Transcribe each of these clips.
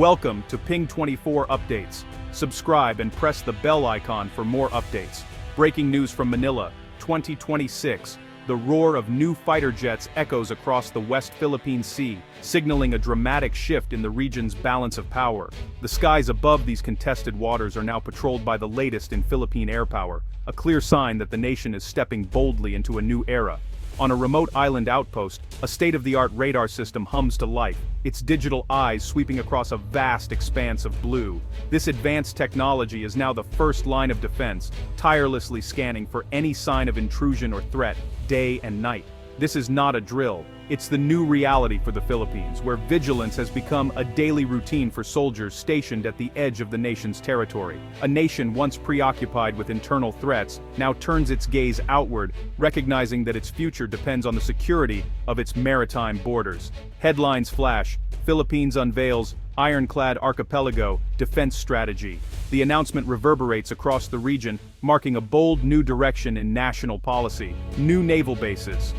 Welcome to Ping 24 Updates. Subscribe and press the bell icon for more updates. Breaking news from Manila, 2026. The roar of new fighter jets echoes across the West Philippine Sea, signaling a dramatic shift in the region's balance of power. The skies above these contested waters are now patrolled by the latest in Philippine air power, a clear sign that the nation is stepping boldly into a new era. On a remote island outpost, a state-of-the-art radar system hums to life, its digital eyes sweeping across a vast expanse of blue. This advanced technology is now the first line of defense, tirelessly scanning for any sign of intrusion or threat, day and night. This is not a drill. It's the new reality for the Philippines, where vigilance has become a daily routine for soldiers stationed at the edge of the nation's territory. A nation once preoccupied with internal threats now turns its gaze outward, recognizing that its future depends on the security of its maritime borders. Headlines flash: Philippines unveils ironclad archipelago defense strategy. The announcement reverberates across the region, marking a bold new direction in national policy. New naval bases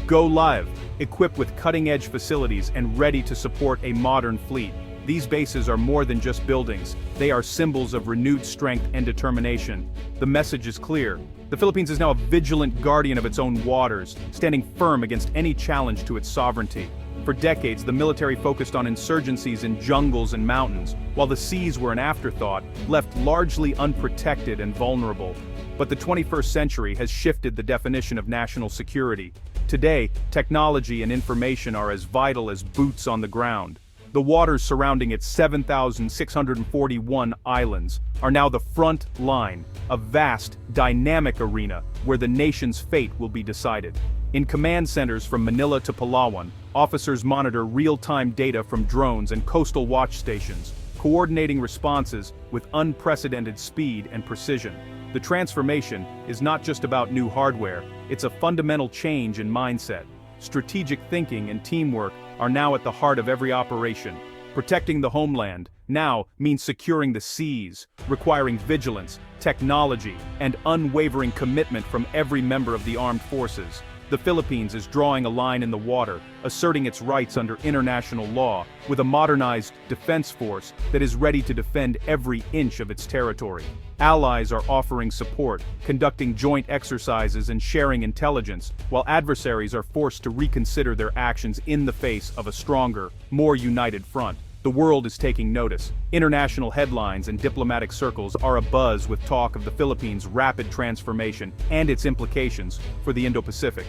go live, equipped with cutting-edge facilities and ready to support a modern fleet. These bases are more than just buildings, they are symbols of renewed strength and determination. The message is clear. The Philippines is now a vigilant guardian of its own waters, standing firm against any challenge to its sovereignty. For decades, the military focused on insurgencies in jungles and mountains, while the seas were an afterthought, left largely unprotected and vulnerable. But the 21st century has shifted the definition of national security. Today, technology and information are as vital as boots on the ground. The waters surrounding its 7,641 islands are now the front line, a vast, dynamic arena where the nation's fate will be decided. In command centers from Manila to Palawan, officers monitor real-time data from drones and coastal watch stations, coordinating responses with unprecedented speed and precision. The transformation is not just about new hardware, it's a fundamental change in mindset. Strategic thinking and teamwork are now at the heart of every operation. Protecting the homeland now means securing the seas, requiring vigilance, technology, and unwavering commitment from every member of the armed forces. The Philippines is drawing a line in the water, asserting its rights under international law, with a modernized defense force that is ready to defend every inch of its territory. Allies are offering support, conducting joint exercises and sharing intelligence, while adversaries are forced to reconsider their actions in the face of a stronger, more united front. The world is taking notice. International headlines and diplomatic circles are abuzz with talk of the Philippines' rapid transformation and its implications for the Indo-Pacific.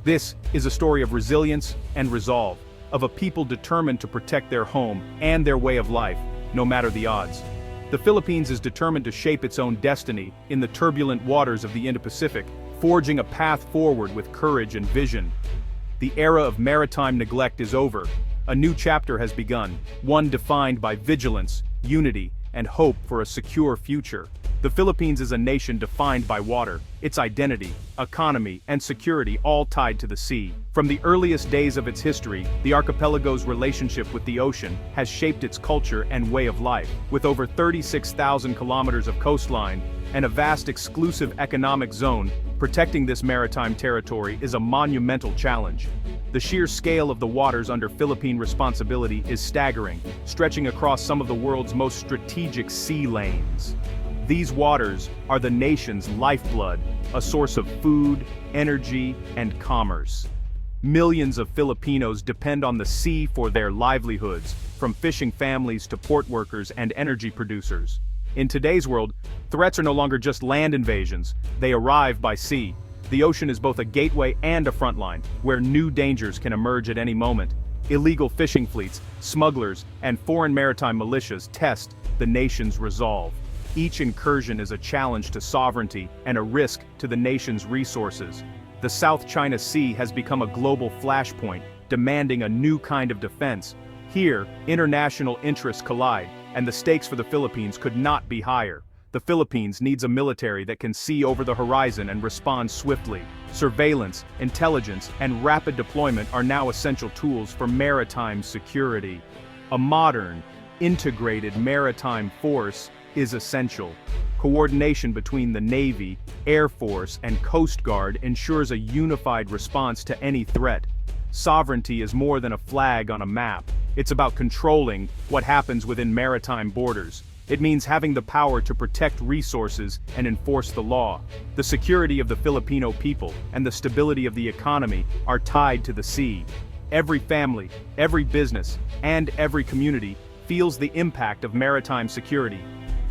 This is a story of resilience and resolve, of a people determined to protect their home and their way of life, no matter the odds. The Philippines is determined to shape its own destiny in the turbulent waters of the Indo-Pacific, forging a path forward with courage and vision. The era of maritime neglect is over. A new chapter has begun, one defined by vigilance, unity, and hope for a secure future. The Philippines is a nation defined by water, its identity, economy, and security all tied to the sea. From the earliest days of its history, the archipelago's relationship with the ocean has shaped its culture and way of life. With over 36,000 kilometers of coastline and a vast exclusive economic zone, protecting this maritime territory is a monumental challenge. The sheer scale of the waters under Philippine responsibility is staggering, stretching across some of the world's most strategic sea lanes. These waters are the nation's lifeblood, a source of food, energy, and commerce. Millions of Filipinos depend on the sea for their livelihoods, from fishing families to port workers and energy producers. In today's world, threats are no longer just land invasions, they arrive by sea. The ocean is both a gateway and a frontline, where new dangers can emerge at any moment. Illegal fishing fleets, smugglers, and foreign maritime militias test the nation's resolve. Each incursion is a challenge to sovereignty and a risk to the nation's resources. The South China Sea has become a global flashpoint, demanding a new kind of defense. Here, international interests collide, and the stakes for the Philippines could not be higher. The Philippines needs a military that can see over the horizon and respond swiftly. Surveillance, intelligence, and rapid deployment are now essential tools for maritime security. A modern, integrated maritime force is essential. Coordination between the Navy, Air Force, and Coast Guard ensures a unified response to any threat. Sovereignty is more than a flag on a map. It's about controlling what happens within maritime borders. It means having the power to protect resources and enforce the law. The security of the Filipino people and the stability of the economy are tied to the sea. Every family, every business, and every community feels the impact of maritime security.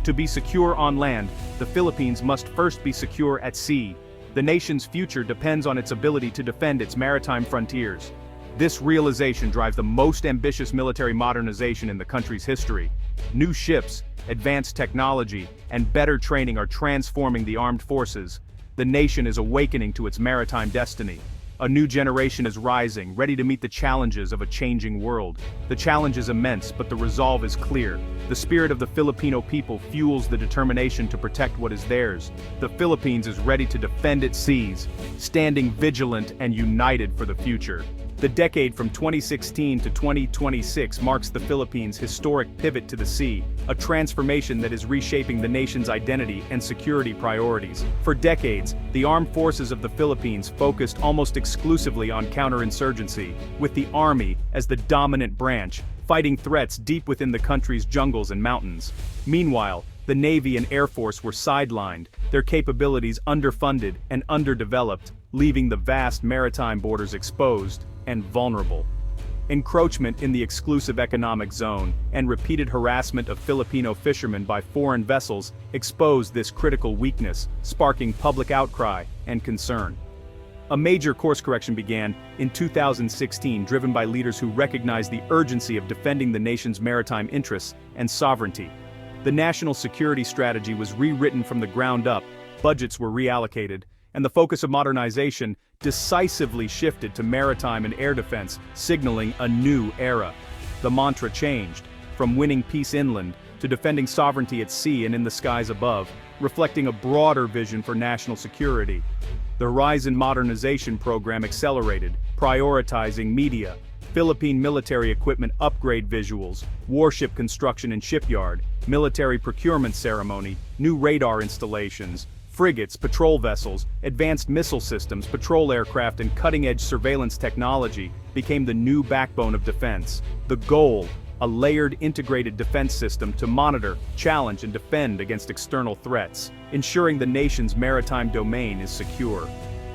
To be secure on land, the Philippines must first be secure at sea. The nation's future depends on its ability to defend its maritime frontiers. This realization drives the most ambitious military modernization in the country's history. New ships, advanced technology, and better training are transforming the armed forces. The nation is awakening to its maritime destiny. A new generation is rising, ready to meet the challenges of a changing world. The challenge is immense, but the resolve is clear. The spirit of the Filipino people fuels the determination to protect what is theirs. The Philippines is ready to defend its seas, standing vigilant and united for the future. The decade from 2016 to 2026 marks the Philippines' historic pivot to the sea, a transformation that is reshaping the nation's identity and security priorities. For decades, the armed forces of the Philippines focused almost exclusively on counterinsurgency, with the army as the dominant branch, fighting threats deep within the country's jungles and mountains. Meanwhile, the Navy and Air Force were sidelined, their capabilities underfunded and underdeveloped, leaving the vast maritime borders exposed and vulnerable. Encroachment in the exclusive economic zone and repeated harassment of Filipino fishermen by foreign vessels exposed this critical weakness, sparking public outcry and concern. A major course correction began in 2016, driven by leaders who recognized the urgency of defending the nation's maritime interests and sovereignty. The national security strategy was rewritten from the ground up, budgets were reallocated, and the focus of modernization decisively shifted to maritime and air defense, signaling a new era. The mantra changed, from winning peace inland to defending sovereignty at sea and in the skies above, reflecting a broader vision for national security. The Horizon Modernization Program accelerated, prioritizing media, Philippine military equipment upgrade visuals, warship construction and shipyard, military procurement ceremony, new radar installations, frigates, patrol vessels, advanced missile systems, patrol aircraft, and cutting-edge surveillance technology became the new backbone of defense. The goal, a layered integrated defense system to monitor, challenge, and defend against external threats, ensuring the nation's maritime domain is secure.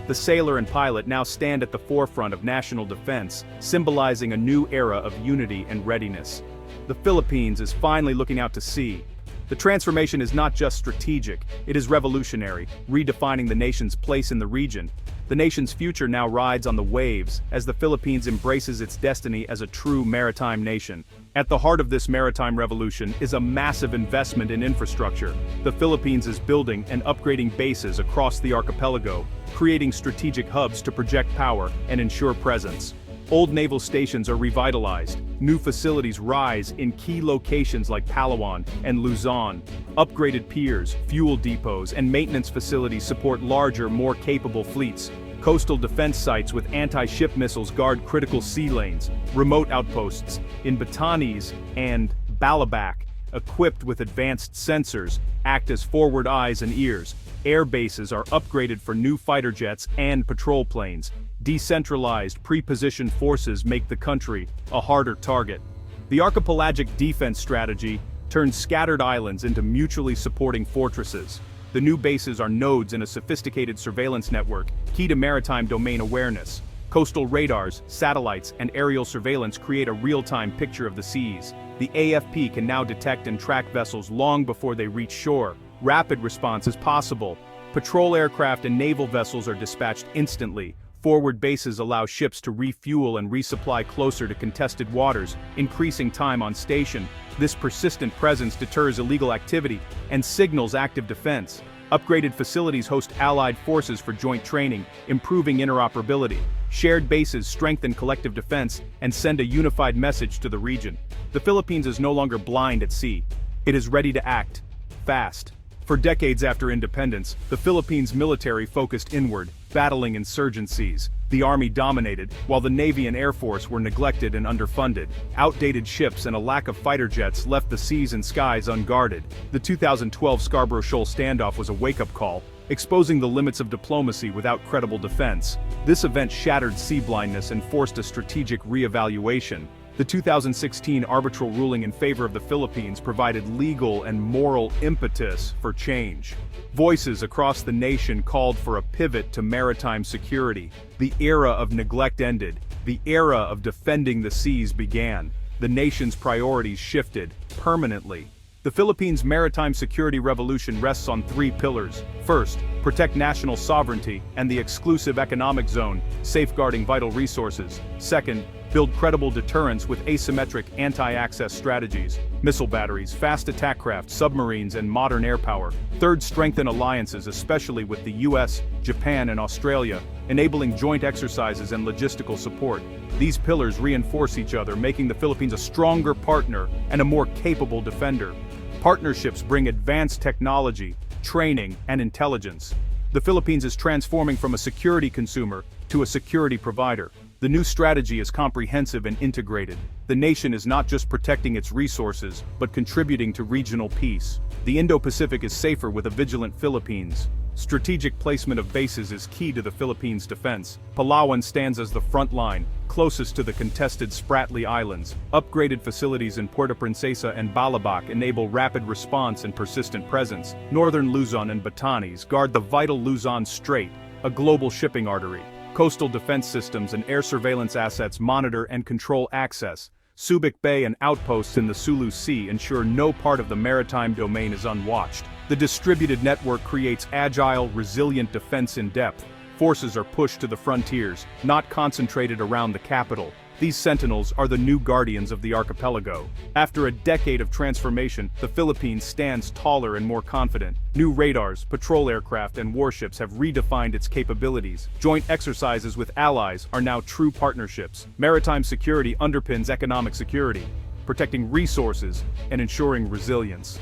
The sailor and pilot now stand at the forefront of national defense, symbolizing a new era of unity and readiness. The Philippines is finally looking out to sea. The transformation is not just strategic, it is revolutionary, redefining the nation's place in the region. The nation's future now rides on the waves as the Philippines embraces its destiny as a true maritime nation. At the heart of this maritime revolution is a massive investment in infrastructure. The Philippines is building and upgrading bases across the archipelago, creating strategic hubs to project power and ensure presence. Old naval stations are revitalized, new facilities rise in key locations like Palawan and Luzon. Upgraded piers, fuel depots, and maintenance facilities support larger, more capable fleets. Coastal defense sites with anti-ship missiles guard critical sea lanes. Remote outposts in Batanes and Balabac, equipped with advanced sensors, act as forward eyes and ears. Air bases are upgraded for new fighter jets and patrol planes. Decentralized, pre-positioned forces make the country a harder target. The archipelagic defense strategy turns scattered islands into mutually supporting fortresses. The new bases are nodes in a sophisticated surveillance network, key to maritime domain awareness. Coastal radars, satellites, and aerial surveillance create a real-time picture of the seas. The AFP can now detect and track vessels long before they reach shore. Rapid response is possible. Patrol aircraft and naval vessels are dispatched instantly. Forward bases allow ships to refuel and resupply closer to contested waters, increasing time on station. This persistent presence deters illegal activity and signals active defense. Upgraded facilities host allied forces for joint training, improving interoperability. Shared bases strengthen collective defense and send a unified message to the region. The Philippines is no longer blind at sea. It is ready to act, fast. For decades after independence, the Philippines military focused inward, battling insurgencies. The army dominated, while the Navy and Air Force were neglected and underfunded. Outdated ships and a lack of fighter jets left the seas and skies unguarded. The 2012 Scarborough Shoal standoff was a wake-up call, exposing the limits of diplomacy without credible defense. This event shattered sea blindness and forced a strategic re-evaluation. The 2016 arbitral ruling in favor of the Philippines provided legal and moral impetus for change. Voices across the nation called for a pivot to maritime security. The era of neglect ended. The era of defending the seas began. The nation's priorities shifted permanently. The Philippines' maritime security revolution rests on three pillars. First, protect national sovereignty and the exclusive economic zone, safeguarding vital resources. Second, build credible deterrence with asymmetric anti-access strategies, missile batteries, fast attack craft, submarines, and modern air power. Third, strengthen alliances, especially with the US, Japan, and Australia, enabling joint exercises and logistical support. These pillars reinforce each other, making the Philippines a stronger partner and a more capable defender. Partnerships bring advanced technology, training, and intelligence. The Philippines is transforming from a security consumer to a security provider. The new strategy is comprehensive and integrated. The nation is not just protecting its resources, but contributing to regional peace. The Indo-Pacific is safer with a vigilant Philippines. Strategic placement of bases is key to the Philippines' defense. Palawan stands as the front line, closest to the contested Spratly Islands. Upgraded facilities in Puerto Princesa and Balabac enable rapid response and persistent presence. Northern Luzon and Batanes guard the vital Luzon Strait, a global shipping artery. Coastal defense systems and air surveillance assets monitor and control access. Subic Bay and outposts in the Sulu Sea ensure no part of the maritime domain is unwatched. The distributed network creates agile, resilient defense in depth. Forces are pushed to the frontiers, not concentrated around the capital. These sentinels are the new guardians of the archipelago. After a decade of transformation, the Philippines stands taller and more confident. New radars, patrol aircraft, and warships have redefined its capabilities. Joint exercises with allies are now true partnerships. Maritime security underpins economic security, protecting resources and ensuring resilience.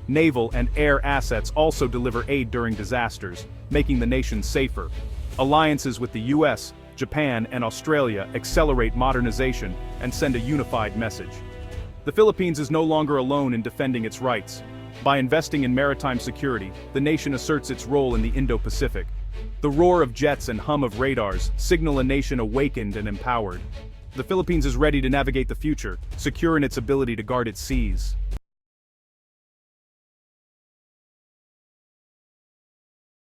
Naval and air assets also deliver aid during disasters, making the nation safer. Alliances with the US, Japan, and Australia accelerate modernization and send a unified message. The Philippines is no longer alone in defending its rights. By investing in maritime security, the nation asserts its role in the Indo-Pacific. The roar of jets and hum of radars signal a nation awakened and empowered. The Philippines is ready to navigate the future, secure in its ability to guard its seas.